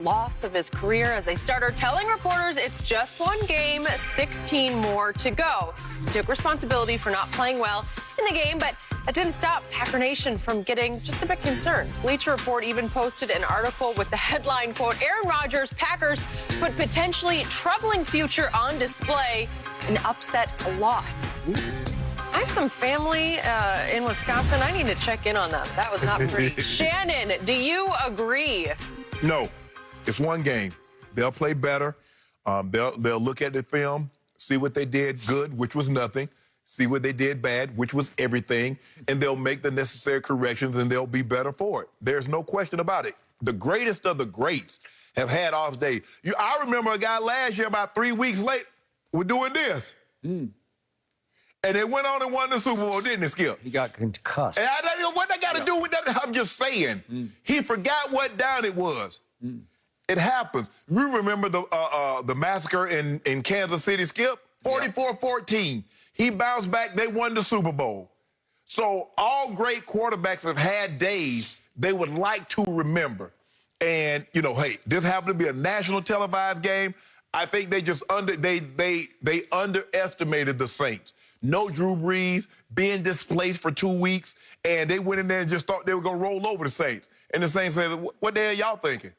Loss of his career as a starter, telling reporters it's just one game, 16 more to go. He took responsibility for not playing well in the game, but that didn't stop Packer Nation from getting just a bit concerned. Bleacher Report even posted an article with the headline, quote, Aaron Rodgers, Packers put potentially troubling future on display, an upset loss. I have some family in Wisconsin. I need to check in on them. That was not pretty. Shannon, do you agree? No. It's one game. They'll play better. They'll look at the film, see what they did good, which was nothing, see what they did bad, which was everything, and they'll make the necessary corrections, and they'll be better for it. There's no question about it. The greatest of the greats have had off day. I remember a guy last year, about 3 weeks late, was doing this. And they went on and won the Super Bowl, didn't they, Skip? He got concussed. And I don't know what that got to do with that. I'm just saying. He forgot what down it was. It happens. We remember the massacre in Kansas City, Skip? 44-14. He bounced back. They won the Super Bowl. So all great quarterbacks have had days they would like to remember. And, you know, hey, this happened to be a national televised game. I think they just they underestimated the Saints. No Drew Brees, being displaced for 2 weeks, and they went in there and just thought they were going to roll over the Saints. And the Saints said, what the hell y'all thinking?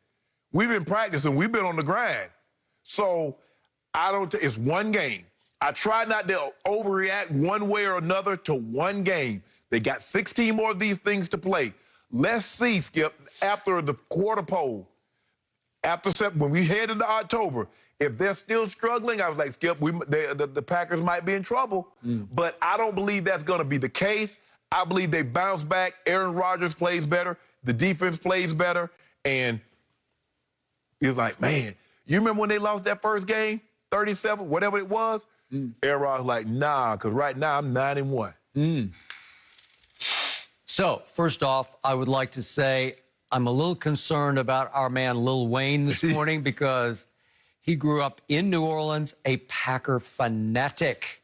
We've been practicing. We've been on the grind. So it's one game. I try not to overreact one way or another to one game. They got 16 more of these things to play. Let's see, Skip, after the quarter pole, when we head into October, if they're still struggling, I was like, Skip, the Packers might be in trouble. But I don't believe that's going to be the case. I believe they bounce back. Aaron Rodgers plays better. The defense plays better. And he's like, man, you remember when they lost that first game, 37, whatever it was? Aaron Rodgers was like, nah, because right now I'm 9-1. So, first off, I would like to say I'm a little concerned about our man Lil Wayne this morning because he grew up in New Orleans, a Packer fanatic.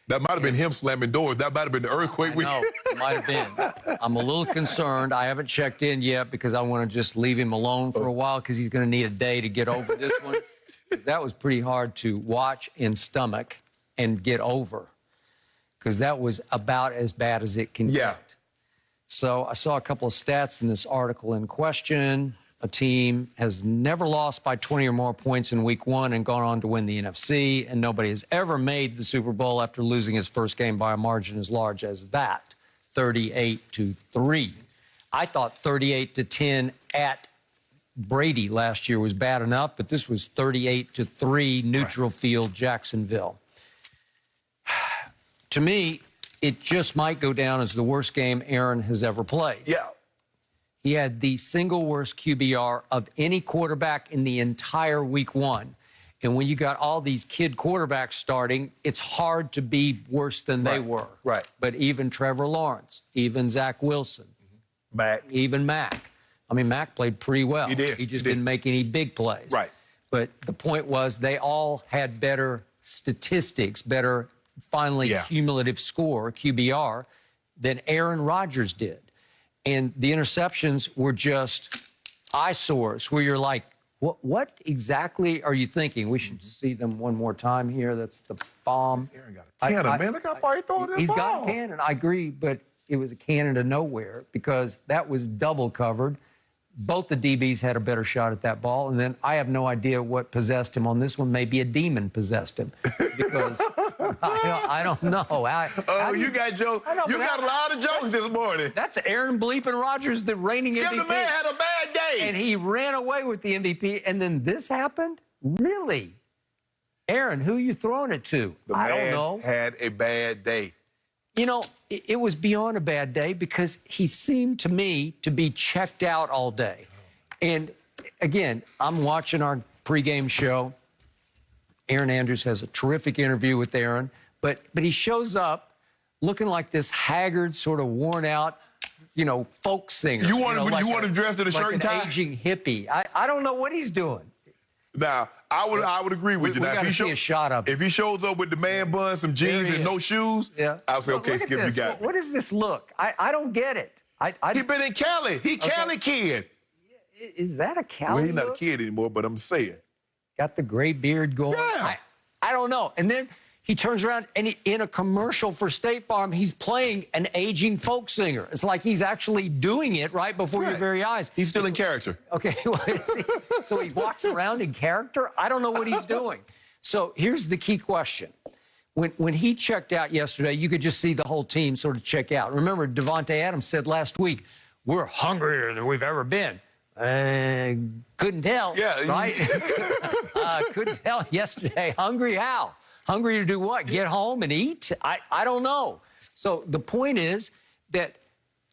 That might have been him slamming doors. That might have been the earthquake. No, it might have been. I'm a little concerned. I haven't checked in yet because I want to just leave him alone for a while because he's going to need a day to get over this one. Because that was pretty hard to watch and stomach and get over. Because that was about as bad as it can get. So I saw a couple of stats in this article in question. A team has never lost by 20 or more points in week one and gone on to win the NFC, and nobody has ever made the Super Bowl after losing his first game by a margin as large as that, 38-3. I thought 38-10 at Brady last year was bad enough, but this was 38-3 neutral field Jacksonville. To me, it just might go down as the worst game Aaron has ever played. He had the single worst QBR of any quarterback in the entire week one. And when you got all these kid quarterbacks starting, it's hard to be worse than they were. But even Trevor Lawrence, even Zach Wilson, even Mac. I mean, Mac played pretty well. He did. He just didn't make any big plays. But the point was they all had better statistics, better finally cumulative score, QBR, than Aaron Rodgers did. And the interceptions were just eyesores where you're like, what exactly are you thinking? We should see them one more time here. That's the bomb. Aaron got a cannon, man. Look how far he throwing that ball. He's got a cannon. I agree, but it was a cannon to nowhere because that was double covered. Both the DBs had a better shot at that ball. And then I have no idea what possessed him on this one. Maybe a demon possessed him because I don't know. You got jokes. You got a lot of jokes this morning. That's Aaron Bleeping Rodgers, the reigning MVP. The man had a bad day. And he ran away with the MVP. And then this happened? Really? Aaron, who are you throwing it to? I don't know. Had a bad day. You know, it was beyond a bad day because he seemed to me to be checked out all day. And again, I'm watching our pregame show. Aaron Andrews has a terrific interview with Aaron, but he shows up looking like this haggard, sort of worn out, you know, folk singer. You want him dressed in a shirt and tie? Like an aging hippie. I don't know what he's doing. Now, I would agree with you. Now, if he see a shot of if he shows up with the man bun, some jeans, and no shoes, I'll say, okay, Skip, you got it. What is this look? I don't get it. He been in Cali. He Cali kid. Is that a Cali Well, he's not a look? kid anymore, but I'm saying. Got the gray beard going. Yeah. I don't know. And then he turns around and in a commercial for State Farm, he's playing an aging folk singer. It's like he's actually doing it right before your very eyes. He's still in character. Okay, so he walks around in character? I don't know what he's doing. So here's the key question. When he checked out yesterday, you could just see the whole team sort of check out. Remember, Devontae Adams said last week, we're hungrier than we've ever been. Couldn't tell, right? Couldn't tell yesterday. Hungry how? Hungry to do what? Get home and eat? I don't know. So the point is that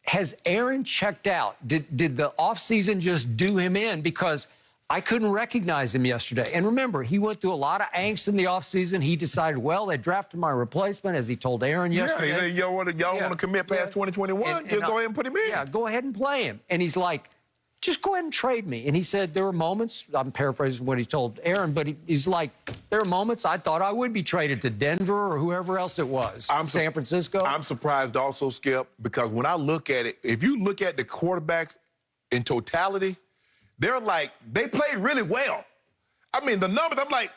has Aaron checked out? Did the offseason just do him in? Because I couldn't recognize him yesterday. And remember, he went through a lot of angst in the offseason. He decided, well, they drafted my replacement, as he told Aaron yesterday. Y'all want to commit past 2021? Just go ahead and put him in. Yeah, go ahead and play him. And he's like, just go ahead and trade me. And he said there were moments, I'm paraphrasing what he told Aaron, but he's like, there are moments I thought I would be traded to Denver or whoever else it was, San Francisco. I'm surprised also, Skip, because when I look at it, if you look at the quarterbacks in totality, they played really well. I mean, the numbers, I'm like,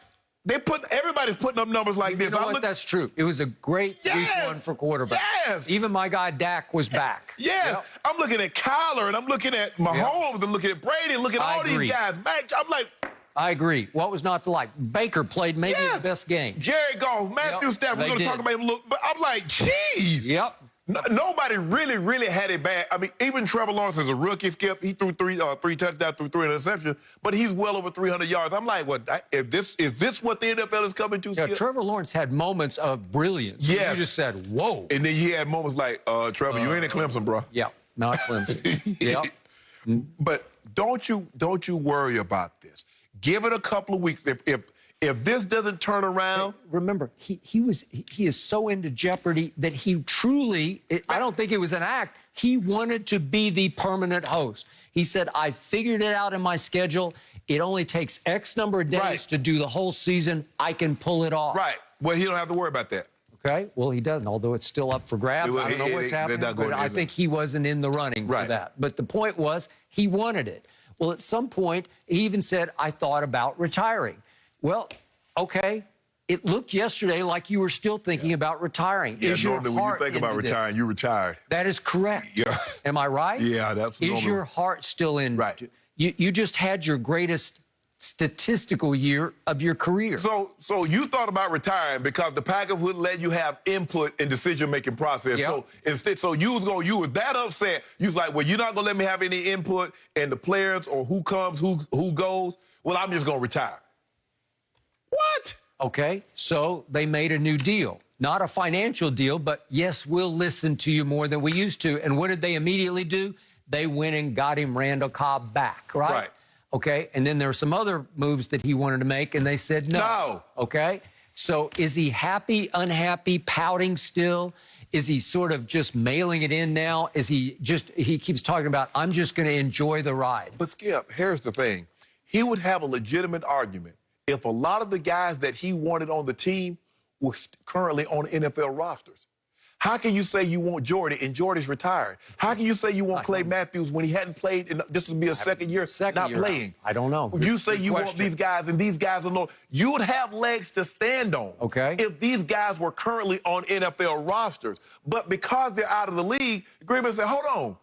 everybody's putting up numbers like this. You know what? That's true. It was a great week one for quarterbacks. Yes. Even my guy Dak was back. Yes. Yep. I'm looking at Kyler, and I'm looking at Mahomes, and looking at Brady, and looking at all these guys. I'm like, I agree. What was not to like? Baker played maybe his best game. Jared Goff, Matthew Stafford, we're going to talk about him a little, but I'm like, geez. Yep. Nobody really had it bad. I mean, even Trevor Lawrence is a rookie, Skip. He threw three touchdowns, threw 3 interceptions, but he's well over 300 yards. I'm like, what? Is this what the NFL is coming to, Skip? Yeah, Trevor Lawrence had moments of brilliance. Yes. You just said, whoa. And then he had moments like, Trevor, you ain't at Clemson, bro. Yeah, not Clemson. Yep. But don't you worry about this. Give it a couple of weeks. If this doesn't turn around, remember, he is so into Jeopardy that he truly, I don't think it was an act. He wanted to be the permanent host. He said, I figured it out in my schedule. It only takes X number of days to do the whole season. I can pull it off. Right. Well, he don't have to worry about that. Okay. Well, he doesn't, although it's still up for grabs. I don't know what's happening, but I think he wasn't in the running for that. But the point was, he wanted it. Well, at some point, he even said, I thought about retiring. Well, okay, it looked yesterday like you were still thinking about retiring. Yeah, is your normally heart when you think about retiring, you retired. That is correct. Yeah. Am I right? Yeah, that's normal. Is your heart still in? Right. You just had your greatest statistical year of your career. So you thought about retiring because the Packers wouldn't let you have input in decision-making process. Yep. So instead, you was that upset. You was like, well, you're not gonna let me have any input in the players or who comes, who goes. Well, I'm just gonna retire. What? Okay, so they made a new deal. Not a financial deal, but yes, we'll listen to you more than we used to. And what did they immediately do? They went and got him Randall Cobb back, right? Right. Okay, and then there were some other moves that he wanted to make, and they said no. No. Okay, so is he happy, unhappy, pouting still? Is he sort of just mailing it in now? Is he keeps talking about, I'm just going to enjoy the ride. But Skip, here's the thing. He would have a legitimate argument if a lot of the guys that he wanted on the team were currently on NFL rosters. How can you say you want Jordy and Jordy's retired? How can you say you want Clay Matthews when he hadn't played and this would be a second year not playing? I don't know. You say you want these guys and these guys alone. You would have legs to stand on if these guys were currently on NFL rosters. But because they're out of the league, Green Bay said, hold on,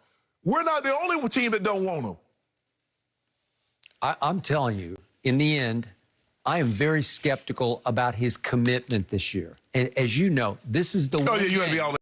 we're not the only team that don't want them. I'm telling you, in the end, I am very skeptical about his commitment this year. And as you know, this is the Oh, yeah, you got to be all